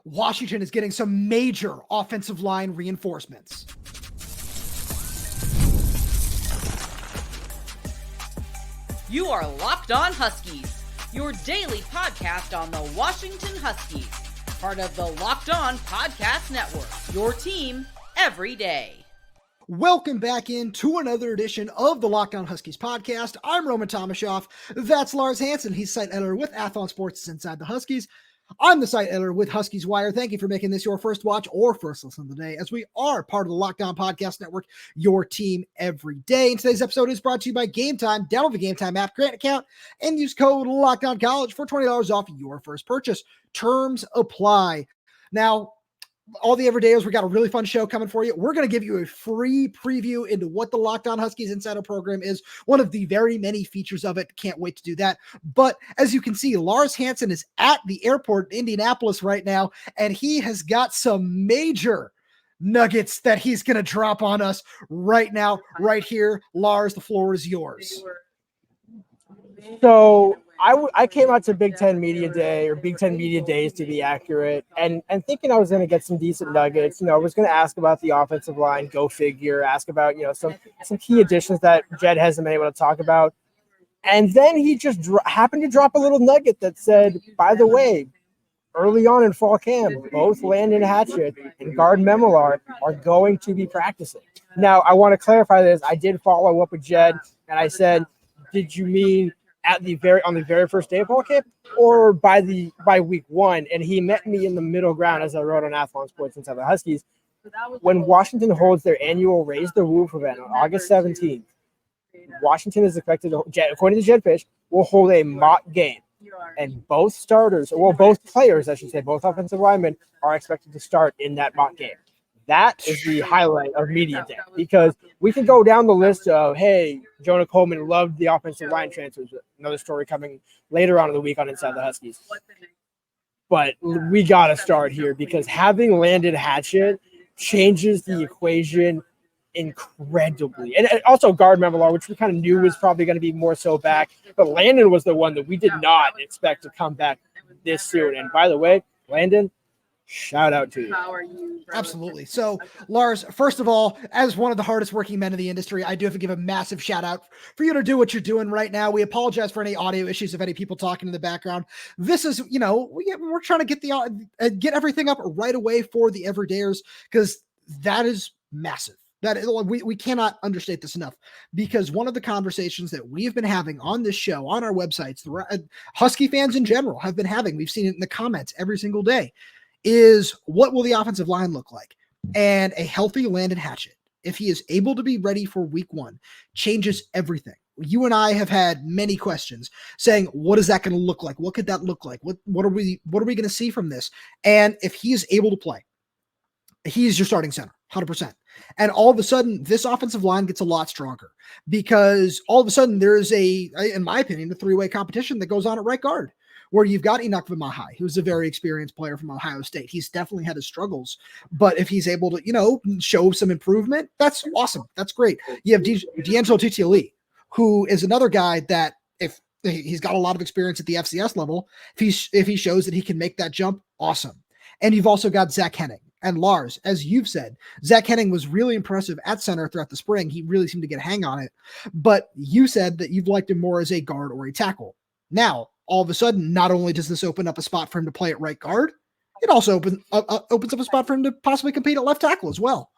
Washington is getting some major offensive line reinforcements. You are Locked On Huskies, your daily podcast on the Washington Huskies, part of the Locked On Podcast Network, your team every day. Welcome back into another edition of the Locked On Huskies podcast. I'm Roman Tomashoff. That's Lars Hansen. He's site editor with Athlon Sports Inside the Huskies. I'm the site editor with Huskies Wire. Thank you for making this your first watch or first listen of the day, as we are part of the Locked On Podcast Network, your team every day. And today's episode is brought to you by Game Time. Download the Game Time app, create an account, and use code LOCKEDONCollege for $20 off your first purchase. Terms apply. Now, all the everydayers, we got a really fun show coming for you. We're going to give you a free preview into what the Locked On Huskies Insider program is, one of the very many features of it. Can't wait to do that. But as you can see, Lars Hansen is at the airport in Indianapolis right now, and he has got some major nuggets that he's going to drop on us right now, right here. Lars, the floor is yours. So I came out to Big Ten Media Day, or Big Ten Media Days to be accurate, and thinking I was going to get some decent nuggets. I was going to ask about the offensive line, go figure, ask about, some key additions that Jed hasn't been able to talk about. And then he just happened to drop a little nugget that said, by the way, early on in fall camp, both Landon Hatchett and Guard Memelar are going to be practicing. Now, I want to clarify this. I did follow up with Jed, and I said, did you mean on the very first day of fall camp or by week one? And he met me in the middle ground, as I wrote on Athlon Sports Inside the Huskies. When Washington holds their annual Raise the Roof event on August 17th, Washington is expected to, according to Jedfish, will hold a mock game. And both players, I should say, both offensive linemen are expected to start in that mock game. That is the highlight of Media Day, because we can go down the list of, hey, Jonah Coleman loved the offensive line transfers. Another story coming later on in the week on Inside the Huskies. But we got to start here, because having Landon Hatchett changes the equation incredibly. And also Guard Memelar, which we kind of knew was probably going to be more so back. But Landon was the one that we did not expect to come back this soon. And by the way, Landon, shout out to you. How are you? Absolutely. So, Lars, first of all, as one of the hardest working men in the industry, I do have to give a massive shout out for you to do what you're doing right now. We apologize for any audio issues of any people talking in the background. This is, we're trying to get everything up right away for the everydayers, because that is massive. That is, we cannot understate this enough, because one of the conversations that we have been having on this show, on our websites, the Husky fans in general have been having, we've seen it in the comments every single day, is what will the offensive line look like? And a healthy Landon Hatchett, if he is able to be ready for week one, changes everything. You and I have had many questions saying, what is that going to look like? What could that look like? What are we going to see from this? And if he is able to play, he's your starting center, 100%. And all of a sudden, this offensive line gets a lot stronger, because all of a sudden there is in my opinion, a three-way competition that goes on at right guard, where you've got Enoch Vimahai, who's a very experienced player from Ohio State. He's definitely had his struggles, but if he's able to, show some improvement, that's awesome. That's great. You have D'Angelo Titioli, who is another guy that, if he's got a lot of experience at the FCS level, if he shows that he can make that jump, awesome. And you've also got Zach Henning. And Lars, as you've said, Zach Henning was really impressive at center throughout the spring. He really seemed to get a hang on it. But you said that you've liked him more as a guard or a tackle. Now, all of a sudden, not only does this open up a spot for him to play at right guard, it also opens up a spot for him to possibly compete at left tackle as well.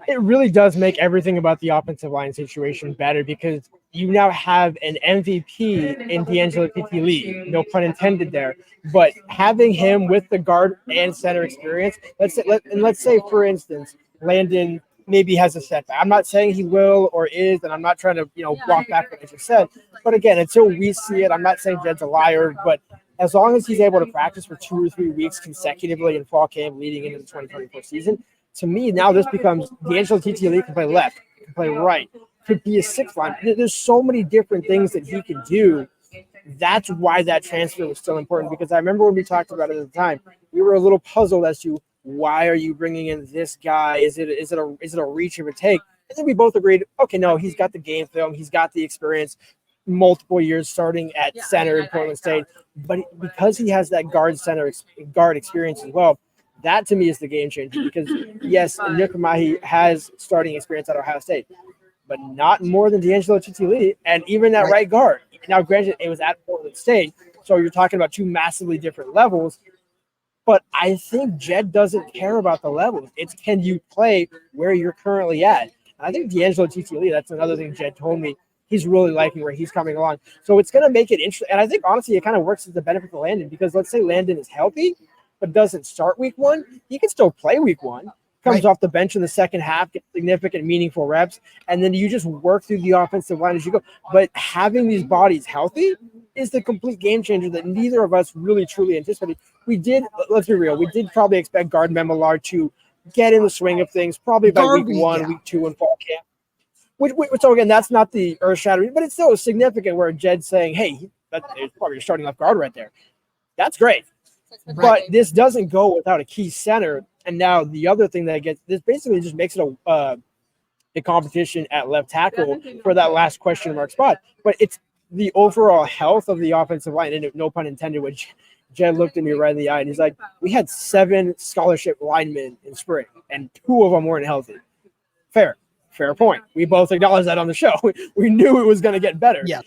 It really does make everything about the offensive line situation better, because you now have an MVP in D'Angelo Titioli, no pun intended there. But having him with the guard and center experience, let's say, for instance, Landon maybe has a setback. I'm not saying he will or is, and I'm not trying to, walk back what I just said. But again, until we see it, I'm not saying Jed's a liar, but as long as he's able to practice for 2 or 3 weeks consecutively in fall camp leading into the 2024 season, to me, now this becomes D'Angelo Titioli can play left, can play right, could be a sixth line. There's so many different things that he can do. That's why that transfer was still important, because I remember when we talked about it at the time, we were a little puzzled as to why are you bringing in this guy? Is it a reach of a take? And then we both agreed, okay, no, he's got the game film, he's got the experience. multiple years starting at center in Portland State, but because he has that guard experience as well, that to me is the game changer. Because yes, Nick Mahi has starting experience at Ohio State, but not more than D'Angelo Titi, and even that right guard. Now, granted, it was at Portland State, so you're talking about two massively different levels. But I think Jed doesn't care about the levels. It's can you play where you're currently at? And I think D'Angelo Titi, that's another thing Jed told me. He's really liking where he's coming along. So it's going to make it interesting. And I think, honestly, it kind of works as the benefit of Landon because let's say Landon is healthy but doesn't start week one. He can still play week one, comes off the bench in the second half, gets significant, meaningful reps, and then you just work through the offensive line as you go. But having these bodies healthy is the complete game changer that neither of us really truly anticipated. We did, let's be real, we did probably expect Gardner Millard to get in the swing of things probably by week one, week two in fall camp. So again, that's not the earth-shattering, but it's still significant where Jed's saying, hey, that's probably your starting left guard right there. That's great. But this doesn't go without a key center. And now the other thing that gets this basically just makes it a competition at left tackle for that last question mark spot. But it's the overall health of the offensive line, and no pun intended, which Jed looked at me right in the eye and he's like, we had 7 scholarship linemen in spring, and 2 of them weren't healthy. Fair point. We both acknowledged that on the show. We knew it was going to get better. Yes.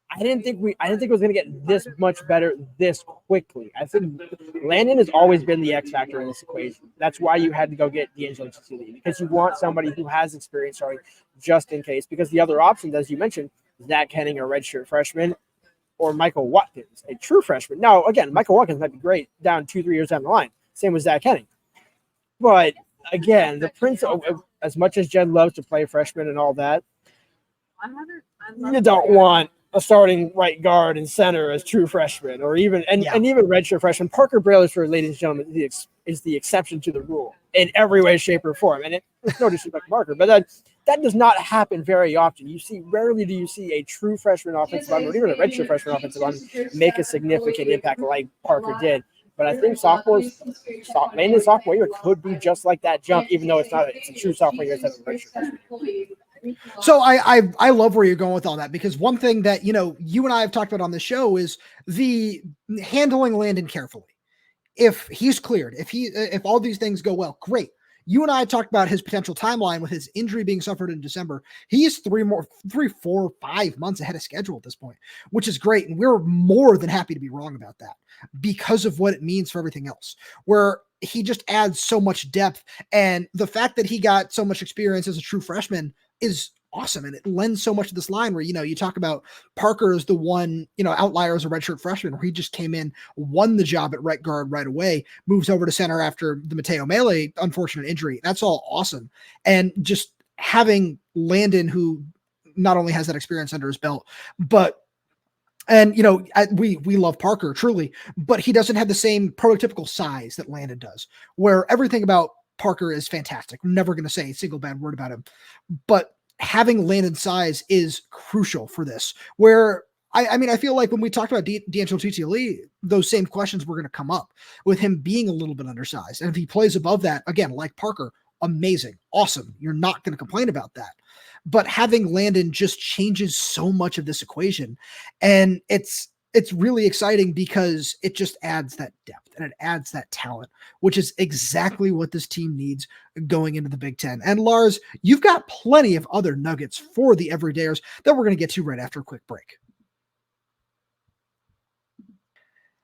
I didn't think it was going to get this much better this quickly. I think Landon has always been the X factor in this equation. That's why you had to go get D'Angelo Titi, because you want somebody who has experience starting just in case. Because the other options, as you mentioned, Zach Henning, a redshirt freshman, or Michael Watkins, a true freshman. Now, again, Michael Watkins might be great down 2-3 years down the line. Same with Zach Henning. But again, the Prince, as much as Jed loves to play freshmen and all that, you don't want a starting right guard and center as true freshmen, or even and even redshirt freshman. Parker Brailsford, ladies and gentlemen, is the exception to the rule in every way, shape, or form. And it's no disrespect to Parker, but that does not happen very often. Rarely do you see a true freshman offensive lineman, or even a redshirt freshman offensive lineman, make a significant impact like Parker did. But I think mainly sophomore year could be just like that jump, even though it's a true sophomore year instead of a redshirt freshman. So I love where you're going with all that, because one thing that, you and I have talked about on the show is the handling Landon carefully. If he's cleared, if all these things go well, great. You and I talked about his potential timeline with his injury being suffered in December. He is 3, 4, 5 months ahead of schedule at this point, which is great. And we're more than happy to be wrong about that because of what it means for everything else, where he just adds so much depth. And the fact that he got so much experience as a true freshman is awesome. And it lends so much to this line where, you talk about Parker as the one, outlier as a redshirt freshman, where he just came in, won the job at right guard right away, moves over to center after the Mateo Mele unfortunate injury. That's all awesome. And just having Landon, who not only has that experience under his belt, but we love Parker truly, but he doesn't have the same prototypical size that Landon does, where everything about Parker is fantastic. I'm never going to say a single bad word about him, but having Landon's size is crucial for this, where I feel like when we talked about D'Angelo Titi, those same questions were going to come up with him being a little bit undersized. And if he plays above that, again, like Parker, amazing, awesome. You're not going to complain about that. But having Landon just changes so much of this equation. And it's really exciting because it just adds that depth and it adds that talent, which is exactly what this team needs going into the Big Ten. And Lars, you've got plenty of other nuggets for the everydayers that we're going to get to right after a quick break.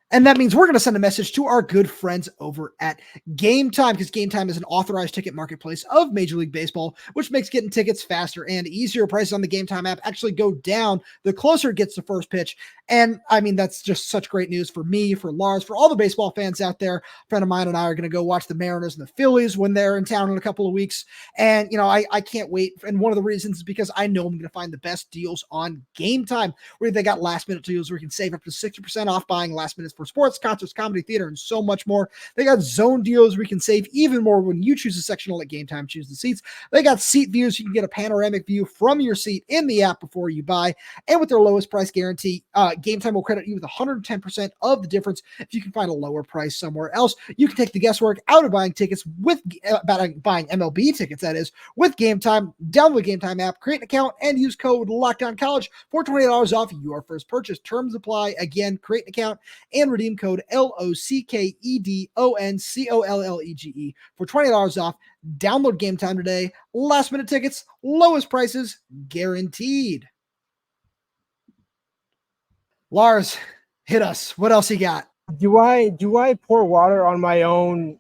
And that means we're going to send a message to our good friends over at Game Time, because Game Time is an authorized ticket marketplace of Major League Baseball, which makes getting tickets faster and easier. Prices on the Game Time app actually go down the closer it gets to first pitch. And that's just such great news for me, for Lars, for all the baseball fans out there. A friend of mine and I are going to go watch the Mariners and the Phillies when they're in town in a couple of weeks. And, I can't wait. And one of the reasons is because I know I'm going to find the best deals on Game Time, where they got last minute deals where you can save up to 60% off buying last minute for sports, concerts, comedy, theater, and so much more. They got zone deals where you can save even more when you choose a sectional at Game Time. Choose the seats. They got seat views. You can get a panoramic view from your seat in the app before you buy. And with their lowest price guarantee, Game Time will credit you with 110% of the difference if you can find a lower price somewhere else. You can take the guesswork out of buying tickets with buying MLB tickets, that is, with Game Time. Download the Game Time app, create an account, and use code LOCKDOWNCollege for $20 off your first purchase. Terms apply. Again, create an account and redeem code LOCKEDONCOLLEGE for $20 off. Download Game Time today. Last minute tickets, lowest prices guaranteed. Lars, hit us. What else you got? Do I pour water on my own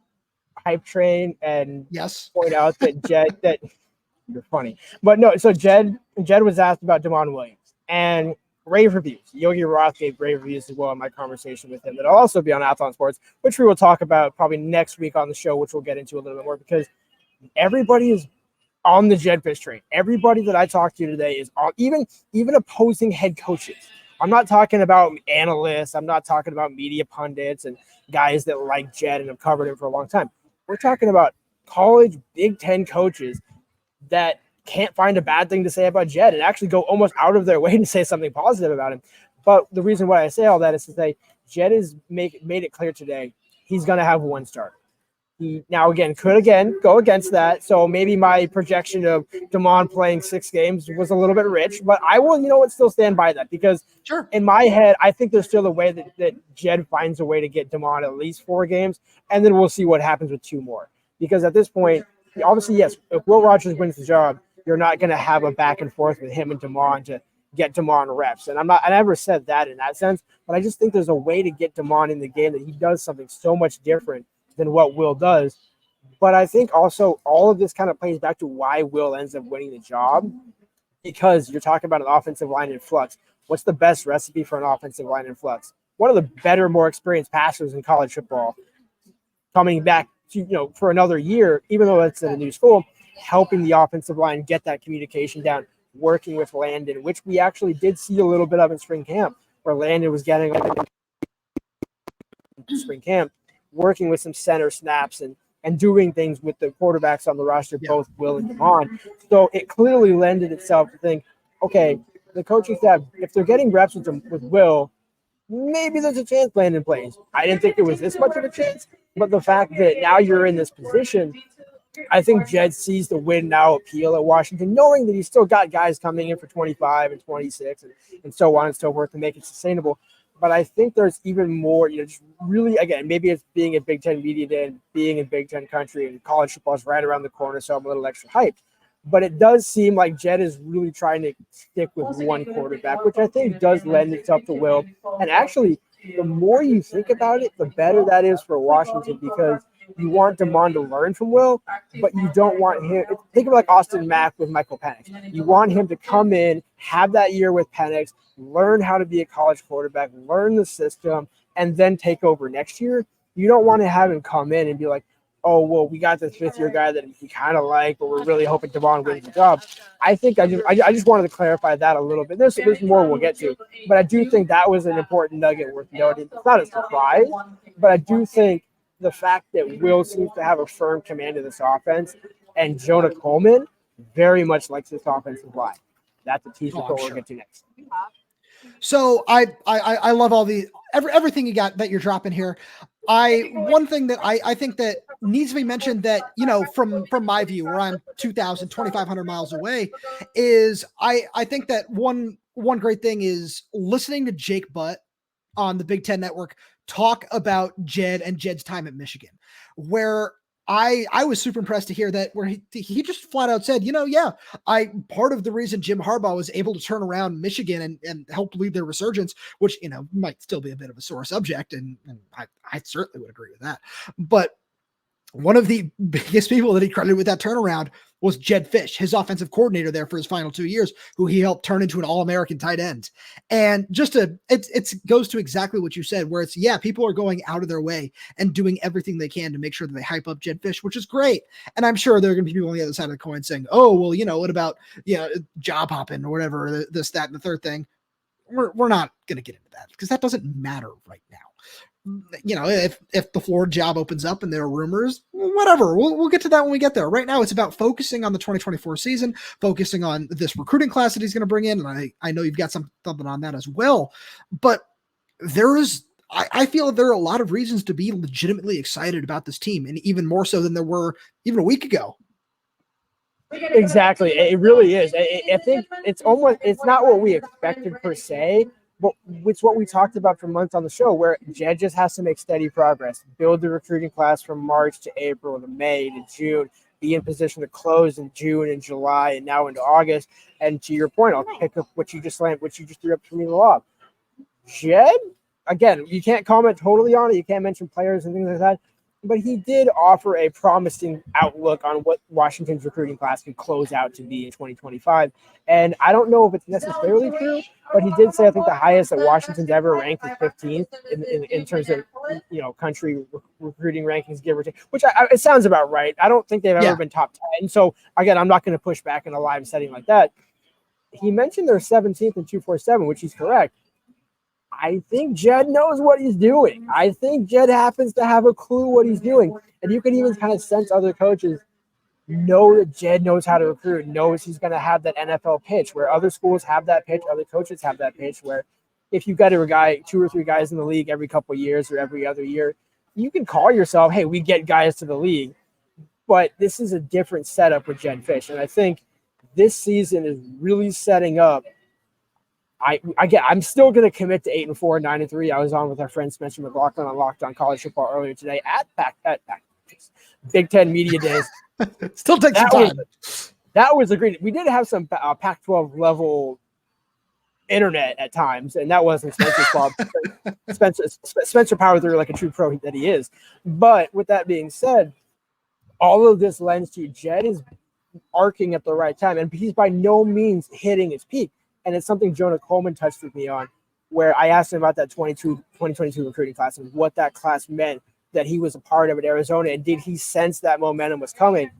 hype train and Yes. point out that that you're funny, but no. So Jed was asked about Damon Williams and rave reviews. Yogi Roth gave rave reviews as well in my conversation with him. That'll also be on Athlon Sports, which we will talk about probably next week on the show, which we'll get into a little bit more because everybody is on the Jed Fish train. Everybody that I talked to today is on, even opposing head coaches. I'm not talking about analysts. I'm not talking about media pundits and guys that like Jed and have covered him for a long time. We're talking about college Big Ten coaches that can't find a bad thing to say about Jed and actually go almost out of their way to say something positive about him. But the reason why I say all that is to say Jed has made it clear today he's going to have one start. He now could go against that. So maybe my projection of Damon playing 6 games was a little bit rich, but I will, still stand by that because Sure. In my head, I think there's still a way that Jed finds a way to get Damon at least 4 games, and then we'll see what happens with 2 more. Because at this point, obviously, yes, if Will Rogers wins the job, you're not going to have a back and forth with him and Damon to get Damon reps. And I never said that in that sense, but I just think there's a way to get Damon in the game that he does something so much different than what Will does. But I think also all of this kind of plays back to why Will ends up winning the job, because you're talking about an offensive line in flux. What's the best recipe for an offensive line in flux? One of the better, more experienced passers in college football coming back to, for another year, even though it's at a new school, helping the offensive line get that communication down, working with Landon, which we actually did see a little bit of in spring camp, where Landon was getting spring camp, working with some center snaps and doing things with the quarterbacks on the roster, both Will and Damon. So it clearly lended itself to think, okay, the coaching staff, if they're getting reps with Will, maybe there's a chance Landon plays. I didn't think there was this much of a chance, but the fact that now you're in this position, I think Jed sees the win now appeal at Washington, knowing that he's still got guys coming in for 25 and 26 and so on and so forth to make it sustainable. But I think there's even more, just really, again, maybe it's being at Big Ten Media Day and being in Big Ten country and college football is right around the corner, so I'm a little extra hyped. But it does seem like Jed is really trying to stick with one quarterback, which I think does lend itself to Will. And actually, the more you think about it, the better that is for Washington, because you want Damon to learn from Will, but you don't want him. Think of like Austin Mack with Michael Penix. You want him to come in, have that year with Penix, learn how to be a college quarterback, learn the system, and then take over next year. You don't want to have him come in and be like, oh, well, we got this 5th-year guy that we kind of like, but we're really hoping Damon wins the job. I think I just wanted to clarify that a little bit. There's more we'll get to, but I do think that was an important nugget worth noting. It's not a surprise, but I do think the fact that Will seems to have a firm command of this offense, and Jonah Coleman very much likes this offensive line. That's a teaser that we'll get to next. So I love all the everything you got that you're dropping here. One thing that I think that needs to be mentioned that, from my view, where I'm 2,500 miles away, is I think that one great thing is listening to Jake Butt on the Big Ten Network talk about Jed and Jed's time at Michigan, where I was super impressed to hear that, where he just flat out said, part of the reason Jim Harbaugh was able to turn around Michigan and help lead their resurgence, which, might still be a bit of a sore subject. And I certainly would agree with that. But one of the biggest people that he credited with that turnaround was Jed Fish, his offensive coordinator there for his final 2 years, who he helped turn into an All-American tight end. And it goes to exactly what you said, where it's, people are going out of their way and doing everything they can to make sure that they hype up Jed Fish, which is great. And I'm sure there are going to be people on the other side of the coin saying, oh, well, what about, job hopping or whatever, this, that, and the third thing. We're not going to get into that because that doesn't matter right now. if the Florida job opens up and there are rumors, whatever, we'll get to that when we get there. Right now, it's about focusing on the 2024 season, focusing on this recruiting class that he's going to bring in. And I know you've got something on that as well, but I feel there are a lot of reasons to be legitimately excited about this team, and even more so than there were even a week ago. Exactly. It really is. I think it's not what we expected per se, but it's what we talked about for months on the show, where Jed just has to make steady progress, build the recruiting class from March to April to May to June, be in position to close in June and July and now into August. And to your point, I'll pick up what you just threw up for me in the lob. Jed, again, you can't comment totally on it. You can't mention players and things like that. But he did offer a promising outlook on what Washington's recruiting class can close out to be in 2025. And I don't know if it's necessarily true, but he did say, I think the highest that Washington's ever ranked is 15th in terms of, country recruiting rankings, give or take, which it sounds about right. I don't think they've ever been top 10. So again, I'm not going to push back in a live setting like that. He mentioned they're 17th in 247, which he's correct. I think Jed knows what he's doing. I think Jed happens to have a clue what he's doing. And you can even kind of sense other coaches know that Jed knows how to recruit, knows he's going to have that NFL pitch, where other schools have that pitch, other coaches have that pitch, where if you've got two or three guys in the league every couple of years or every other year, you can call yourself, hey, we get guys to the league. But this is a different setup with Jedd Fisch. And I think this season is really setting up. I'm still going to commit to 8-4, 9-3. I was on with our friend Spencer McLaughlin on Locked On College Football earlier today at Big Ten Media Days. Still takes some time. That was agreed. We did have some Pac-12 level internet at times, and that wasn't Spencer's fault. Spencer powered through like a true pro that he is. But with that being said, all of this lends to Jed is arcing at the right time, and he's by no means hitting his peak. And it's something Jonah Coleman touched with me on, where I asked him about that 2022 recruiting class and what that class meant that he was a part of at Arizona. And did he sense that momentum was coming?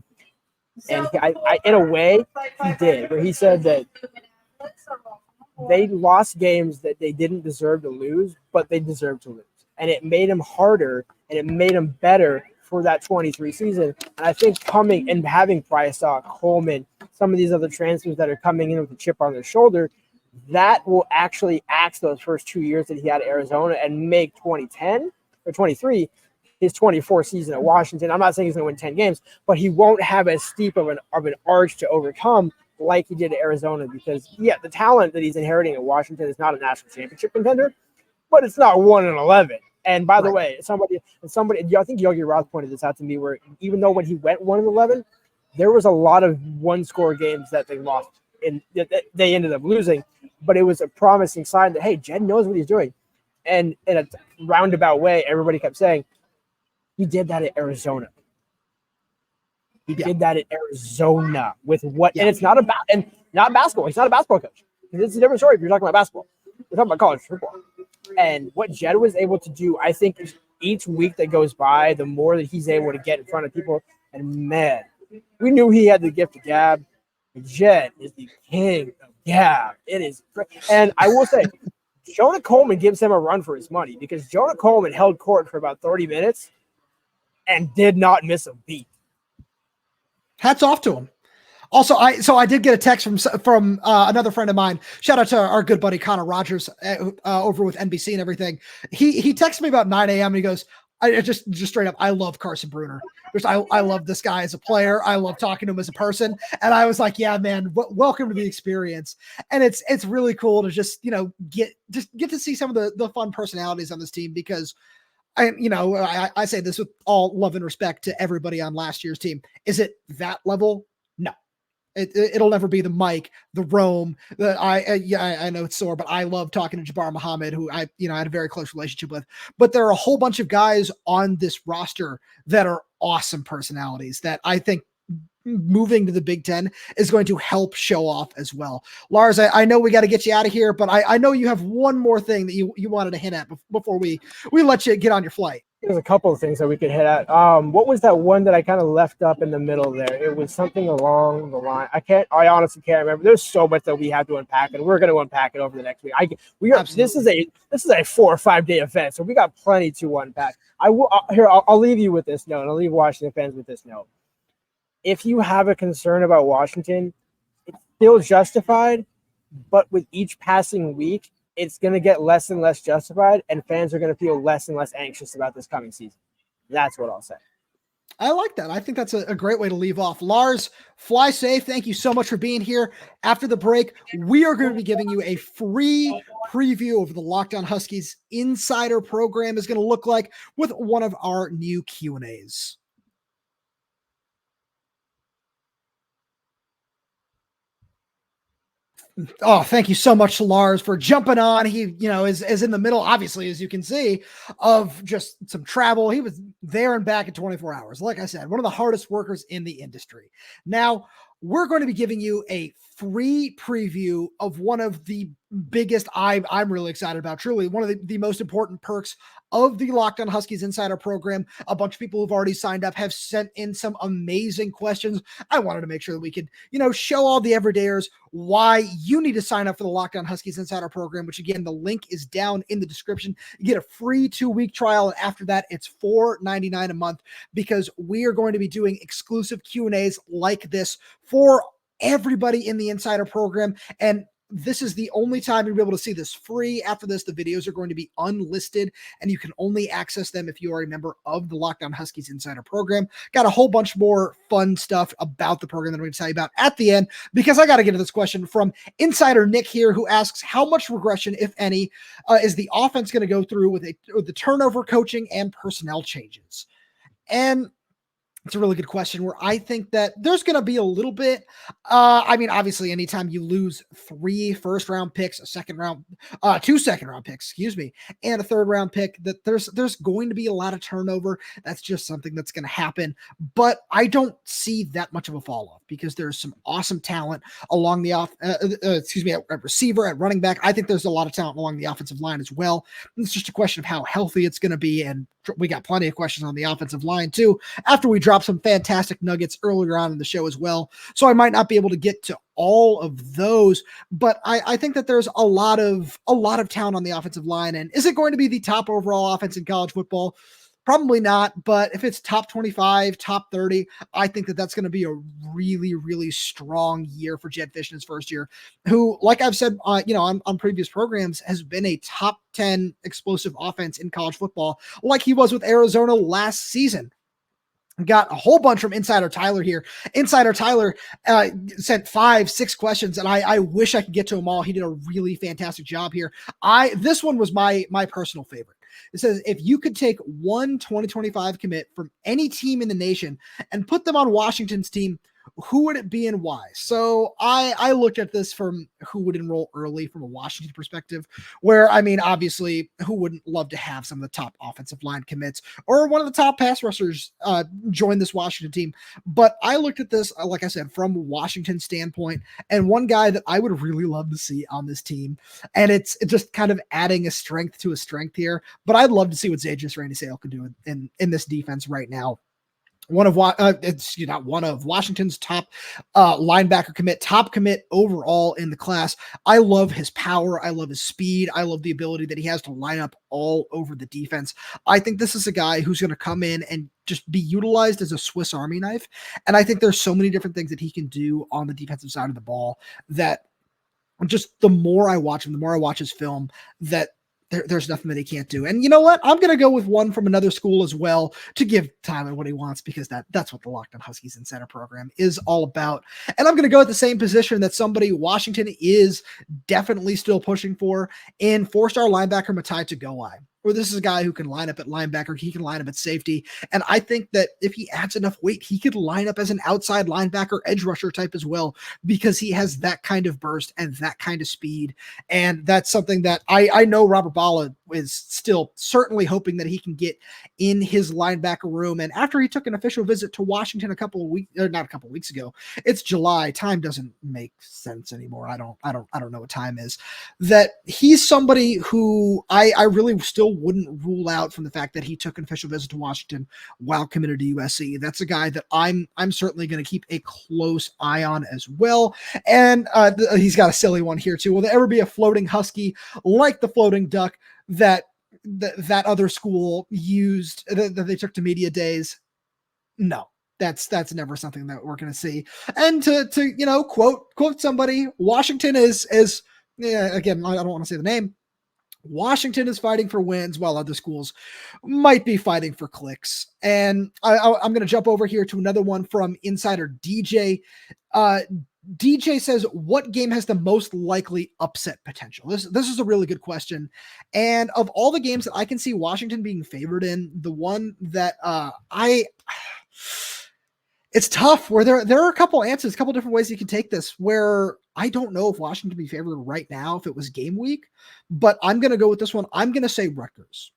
And I in a way, he did, where he said that they lost games that they didn't deserve to lose, but they deserved to lose. And it made him harder and it made him better for that 23 season. And I think coming and having Brysall, Coleman, some of these other transfers that are coming in with a chip on their shoulder, that will actually axe those first 2 years that he had at Arizona and make 2010 or 23 his 24th season at Washington. I'm not saying he's going to win 10 games, but he won't have as steep of an arch to overcome like he did at Arizona, because the talent that he's inheriting at Washington is not a national championship contender, but it's not 1-11. And by the way, somebody, I think Yogi Roth pointed this out to me, where even though when he went 1-11, there was a lot of one-score games that they lost and they ended up losing, but it was a promising sign that, hey, Jed knows what he's doing. And in a roundabout way, everybody kept saying, he did that at Arizona. He did that at Arizona with what, and it's not about, and not basketball. He's not a basketball coach. It's a different story if you're talking about basketball. We're talking about college football. And what Jed was able to do, I think each week that goes by, the more that he's able to get in front of people, and man, we knew he had the gift of gab. Jed is the king of gab. It is great. And I will say, Jonah Coleman gives him a run for his money, because Jonah Coleman held court for about 30 minutes and did not miss a beat. Hats off to him. Also, I did get a text from another friend of mine. Shout out to our good buddy Connor Rogers over with NBC and everything. He texted me about 9 a.m. and he goes, I just straight up, I love Carson Bruner. I love this guy as a player. I love talking to him as a person. And I was like, yeah, man, welcome to the experience. And it's really cool to just get to see some of the fun personalities on this team, because I say this with all love and respect to everybody on last year's team. Is it that level? No. It'll never be the Mike, the Rome. I know it's sore, but I love talking to Jabbar Muhammad, who I had a very close relationship with. But there are a whole bunch of guys on this roster that are awesome personalities that I think moving to the Big Ten is going to help show off as well. Lars, I know we got to get you out of here, but I know you have one more thing that you wanted to hint at before we let you get on your flight. There's a couple of things that we could hit at. What was that one that I kind of left up in the middle there? It was something along the line. I honestly can't remember. There's so much that we have to unpack, and we're going to unpack it over the next week. This is a 4 or 5 day event, so we got plenty to unpack. I'll leave you with this note. And I'll leave Washington fans with this note. If you have a concern about Washington, it's still justified, but with each passing week, it's going to get less and less justified, and fans are going to feel less and less anxious about this coming season. That's what I'll say. I like that. I think that's a great way to leave off. Lars, fly safe. Thank you so much for being here. After the break, we are going to be giving you a free preview of the Locked On Huskies Insider program is going to look like with one of our new Q&As. Oh, thank you so much to Lars for jumping on. He, is in the middle, obviously, as you can see, of just some travel. He was there and back in 24 hours. Like I said, one of the hardest workers in the industry. Now, we're going to be giving you a free preview of one of the biggest, I'm really excited about, truly one of the most important perks of the Locked On Huskies Insider program. A bunch of people who've already signed up have sent in some amazing questions. I wanted to make sure that we could, show all the everydayers why you need to sign up for the Locked On Huskies Insider program, which again, the link is down in the description. You get a free 2-week trial. And after that, it's $4.99 a month, because we are going to be doing exclusive Q&As like this for everybody in the Insider program. And this is the only time you'll be able to see this free. After this, the videos are going to be unlisted, and you can only access them if you are a member of the Locked On Huskies Insider program. Got a whole bunch more fun stuff about the program that I'm going to tell you about at the end, because I got to get to this question from Insider Nick here, who asks, how much regression, if any, is the offense going to go through with the turnover, coaching, and personnel changes? And it's a really good question, where I think that there's going to be a little bit. Obviously, anytime you lose 3 first-round picks, 2 second-round picks, and a third-round pick, that there's going to be a lot of turnover. That's just something that's going to happen. But I don't see that much of a fall-off, because there's some awesome talent along the at receiver, at running back. I think there's a lot of talent along the offensive line as well. It's just a question of how healthy it's going to be, and we got plenty of questions on the offensive line too, after we drop some fantastic nuggets earlier on in the show as well. So I might not be able to get to all of those, but I think that there's a lot of talent on the offensive line. And is it going to be the top overall offense in college football? Probably not, but if it's top 25, top 30, I think that that's going to be a really, really strong year for Jedd Fisch in his first year, who, like I've said, on previous programs, has been a top 10 explosive offense in college football, like he was with Arizona last season. Got a whole bunch from Insider Tyler here. Insider Tyler sent 5-6 questions, and I wish I could get to them all. He did a really fantastic job here. This one was my personal favorite. It says, if you could take one 2025 commit from any team in the nation and put them on Washington's team, who would it be and why? So I looked at this from who would enroll early from a Washington perspective, where, obviously, who wouldn't love to have some of the top offensive line commits or one of the top pass rushers join this Washington team? But I looked at this, like I said, from Washington's standpoint, and one guy that I would really love to see on this team, and it's just kind of adding a strength to a strength here, but I'd love to see what Za'Darius Randy Sale could do in this defense right now. Washington's top linebacker commit, top commit overall in the class. I love his power. I love his speed. I love the ability that he has to line up all over the defense. I think this is a guy who's going to come in and just be utilized as a Swiss Army knife. And I think there's so many different things that he can do on the defensive side of the ball that just the more I watch him, the more I watch his film, that there's nothing that he can't do. And you know what? I'm going to go with one from another school as well to give Tyler what he wants, because that's what the Locked On Huskies Insider program is all about. And I'm going to go at the same position that somebody Washington is definitely still pushing for in 4-star linebacker Matai Tagovailoa, where this is a guy who can line up at linebacker, he can line up at safety. And I think that if he adds enough weight, he could line up as an outside linebacker, edge rusher type as well, because he has that kind of burst and that kind of speed. And that's something that I know Robert Bala is still certainly hoping that he can get in his linebacker room. And after he took an official visit to Washington not a couple weeks ago, it's July. Time doesn't make sense anymore. I don't know what time is. That he's somebody who I really still wouldn't rule out from the fact that he took an official visit to Washington while committed to USC. That's a guy that I'm certainly going to keep a close eye on as well. And he's got a silly one here too. Will there ever be a floating Husky like the floating duck that other school used that they took to media days? No. That's never something that we're going to see. And to quote somebody, Washington is again, I don't want to say the name. Washington is fighting for wins while other schools might be fighting for clicks. And I'm going to jump over here to another one from Insider DJ. DJ says, what game has the most likely upset potential? This is a really good question. And of all the games that I can see Washington being favored in, the one that it's tough where there are a couple answers, a couple different ways you can take this, where I don't know if Washington would be favored right now if it was game week, but I'm going to go with this one. I'm going to say Rutgers,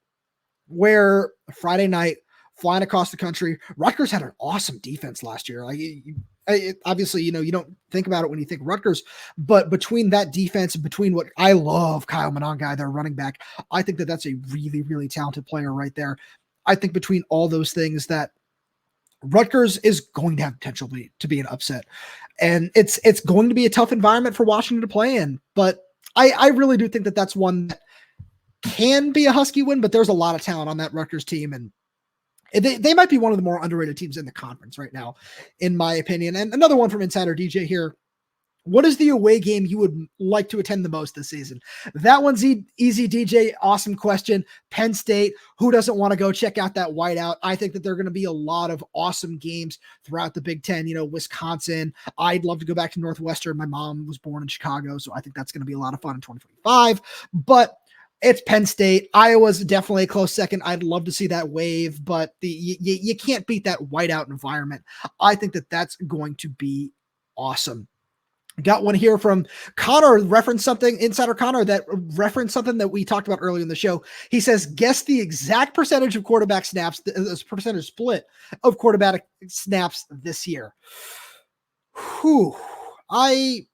where Friday night flying across the country, Rutgers had an awesome defense last year. Like obviously, you don't think about it when you think Rutgers, but between that defense and between what I love, Kyle Monangai, their running back, I think that's a really, really talented player right there. I think between all those things that Rutgers is going to have potential to be an upset, and it's going to be a tough environment for Washington to play in. But I really do think that's one that can be a Husky win, but there's a lot of talent on that Rutgers team, and they might be one of the more underrated teams in the conference right now, in my opinion. And another one from Insider DJ here. What is the away game you would like to attend the most this season? That one's easy, DJ. Awesome question. Penn State. Who doesn't want to go check out that whiteout? I think that there are going to be a lot of awesome games throughout the Big Ten. Wisconsin. I'd love to go back to Northwestern. My mom was born in Chicago, so I think that's going to be a lot of fun in 2025. But it's Penn State. Iowa's definitely a close second. I'd love to see that wave, but you can't beat that whiteout environment. I think that's going to be awesome. Got one here from Connor, Insider Connor, that referenced something that we talked about earlier in the show. He says, guess the exact percentage of quarterback snaps, the percentage split of quarterback snaps this year. Whew. I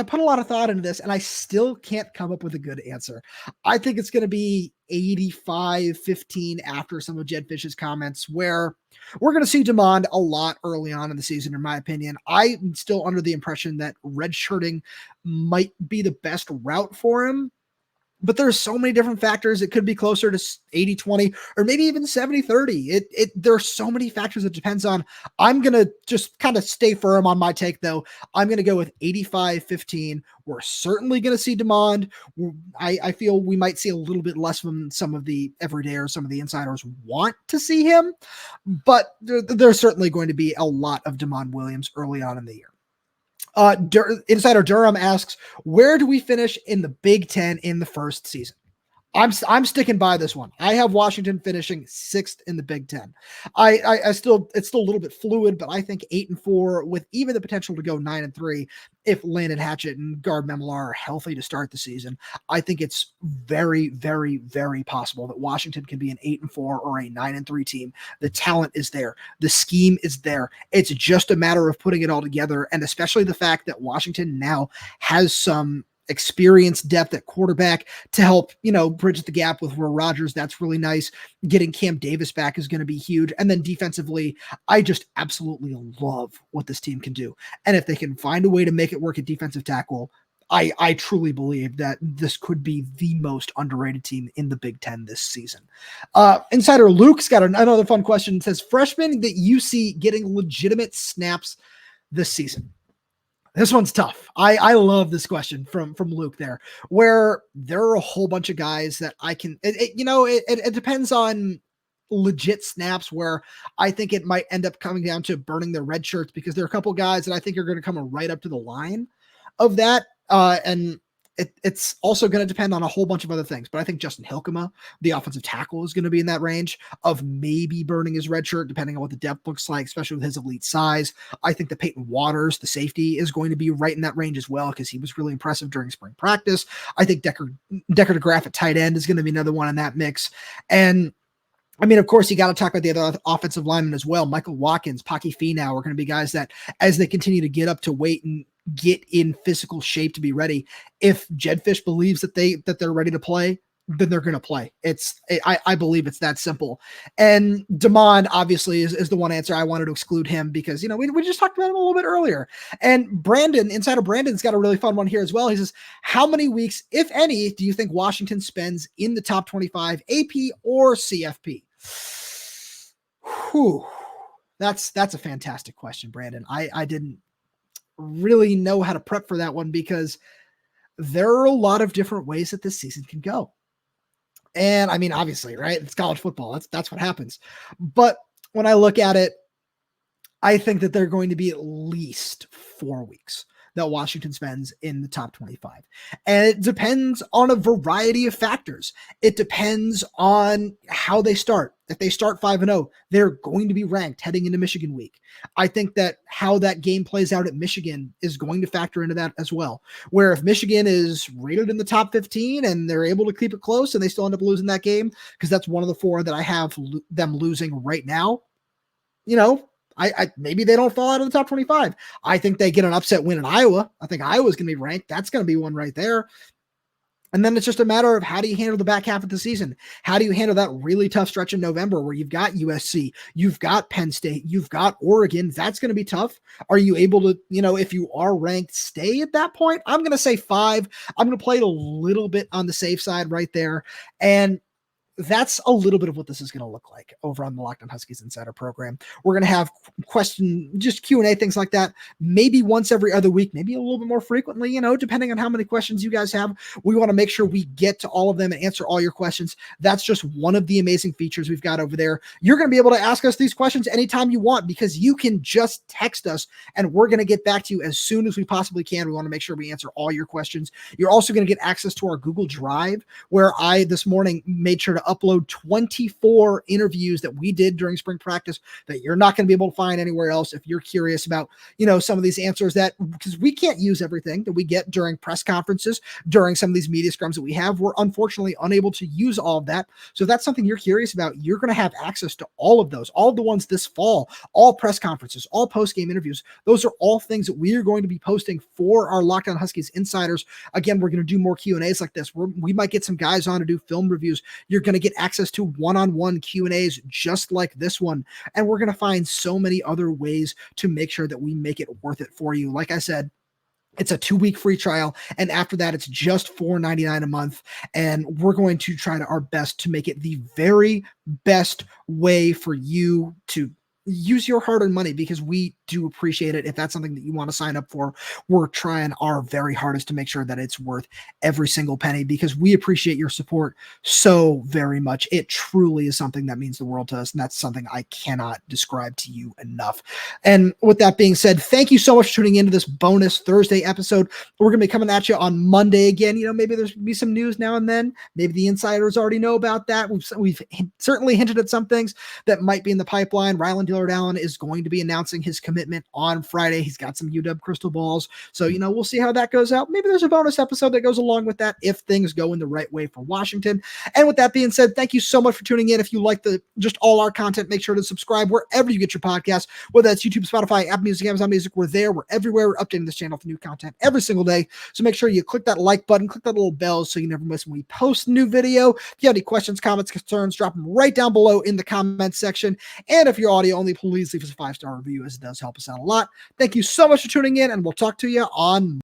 put a lot of thought into this, and I still can't come up with a good answer. I think it's going to be 85-15 after some of Jedd Fisch's comments, where we're going to see Demond a lot early on in the season, in my opinion. I'm still under the impression that redshirting might be the best route for him. But there's so many different factors. It could be closer to 80-20 or maybe even 70-30. There's so many factors it depends on. I'm going to just kind of stay firm on my take, though. I'm going to go with 85-15. We're certainly going to see Demond. I feel we might see a little bit less from some of the everydayers, some of the insiders want to see him. But there's certainly going to be a lot of Demond Williams early on in the year. Insider Durham asks, where do we finish in the Big Ten in the first season? I'm sticking by this one. I have Washington finishing 6th in the Big Ten. It's still a little bit fluid, but I think 8-4 with even the potential to go 9-3 if Landon Hatchett and Gard Memolar are healthy to start the season. I think it's very, very, very possible that Washington can be an 8-4 or a 9-3 team. The talent is there. The scheme is there. It's just a matter of putting it all together, and especially the fact that Washington now has some experience depth at quarterback to help, bridge the gap with Will Rogers. That's really nice. Getting Cam Davis back is going to be huge. And then defensively, I just absolutely love what this team can do. And if they can find a way to make it work at defensive tackle, I truly believe that this could be the most underrated team in the Big Ten this season. Insider Luke's got another fun question. It says, freshmen that you see getting legitimate snaps this season. This one's tough. I love this question from Luke there, where there are a whole bunch of guys that I can, it depends on legit snaps, where I think it might end up coming down to burning their red shirts, because there are a couple guys that I think are going to come right up to the line of that. And it's also going to depend on a whole bunch of other things. But I think Justin Hilkema, the offensive tackle, is going to be in that range of maybe burning his red shirt, depending on what the depth looks like, especially with his elite size. I think that Peyton Waters, the safety, is going to be right in that range as well, because he was really impressive during spring practice. I think Decker DeGraff at tight end is going to be another one in that mix. And I mean, of course, you got to talk about the other offensive linemen as well. Michael Watkins, Paki Finau are going to be guys that, as they continue to get up to weight and get in physical shape to be ready, if Jedd Fisch believes that they're ready to play, then they're going to play. I believe it's that simple. And Damon obviously is the one answer. I wanted to exclude him because, we just talked about him a little bit earlier. And Brandon, Insider Brandon's got a really fun one here as well. He says, how many weeks, if any, do you think Washington spends in the top 25 AP or CFP? Whew. That's a fantastic question, Brandon. I didn't really know how to prep for that one because there are a lot of different ways that this season can go. And I mean, obviously, right? It's college football. That's what happens. But when I look at it, I think that they're going to be at least 4 weeks that Washington spends in the top 25. And it depends on a variety of factors. It depends on how they start. If they start 5-0, they're going to be ranked heading into Michigan week. I think that how that game plays out at Michigan is going to factor into that as well. Where if Michigan is rated in the top 15 and they're able to keep it close and they still end up losing that game, because that's one of the 4 that I have them losing right now, I maybe they don't fall out of the top 25. I think they get an upset win in Iowa. I think Iowa's going to be ranked. That's going to be one right there. And then it's just a matter of how do you handle the back half of the season? How do you handle that really tough stretch in November where you've got USC, you've got Penn State, you've got Oregon? That's going to be tough. Are you able to, if you are ranked, stay at that point? I'm going to say 5. I'm going to play it a little bit on the safe side right there. And that's a little bit of what this is going to look like over on the Locked On Huskies Insider program. We're going to have just Q&A, things like that, maybe once every other week, maybe a little bit more frequently, depending on how many questions you guys have. We want to make sure we get to all of them and answer all your questions. That's just one of the amazing features we've got over there. You're going to be able to ask us these questions anytime you want because you can just text us and we're going to get back to you as soon as we possibly can. We want to make sure we answer all your questions. You're also going to get access to our Google Drive, where I this morning made sure to upload 24 interviews that we did during spring practice that you're not going to be able to find anywhere else if you're curious about, some of these answers because we can't use everything that we get during press conferences, during some of these media scrums that we have. We're unfortunately unable to use all of that. So if that's something you're curious about, you're going to have access to all of those, all of the ones this fall, all press conferences, all post-game interviews. Those are all things that we are going to be posting for our Locked On Huskies insiders. Again, we're going to do more Q&As like this. We might get some guys on to do film reviews. You're going to get access to one-on-one Q&As just like this one. And we're going to find so many other ways to make sure that we make it worth it for you. Like I said, it's a 2-week free trial. And after that, it's just $4.99 a month. And we're going to try our best to make it the very best way for you to use your hard-earned money, because we do appreciate it. If that's something that you want to sign up for, we're trying our very hardest to make sure that it's worth every single penny, because we appreciate your support so very much. It truly is something that means the world to us, and that's something I cannot describe to you enough. And with that being said, thank you so much for tuning into this bonus Thursday episode. We're going to be coming at you on Monday again. Maybe there's be some news now and then. Maybe the insiders already know about that. We've certainly hinted at some things that might be in the pipeline. Ryland Dillard-Allen is going to be announcing his commitment on Friday. He's got some UW crystal balls. So, we'll see how that goes out. Maybe there's a bonus episode that goes along with that if things go in the right way for Washington. And with that being said, thank you so much for tuning in. If you like just all our content, make sure to subscribe wherever you get your podcasts, whether that's YouTube, Spotify, Apple Music, Amazon Music. We're there. We're everywhere. We're updating this channel for new content every single day. So make sure you click that like button, click that little bell so you never miss when we post a new video. If you have any questions, comments, concerns, drop them right down below in the comments section. And if you're audio only, please leave us a 5-star review, as it does help us out a lot. Thank you so much for tuning in, and we'll talk to you on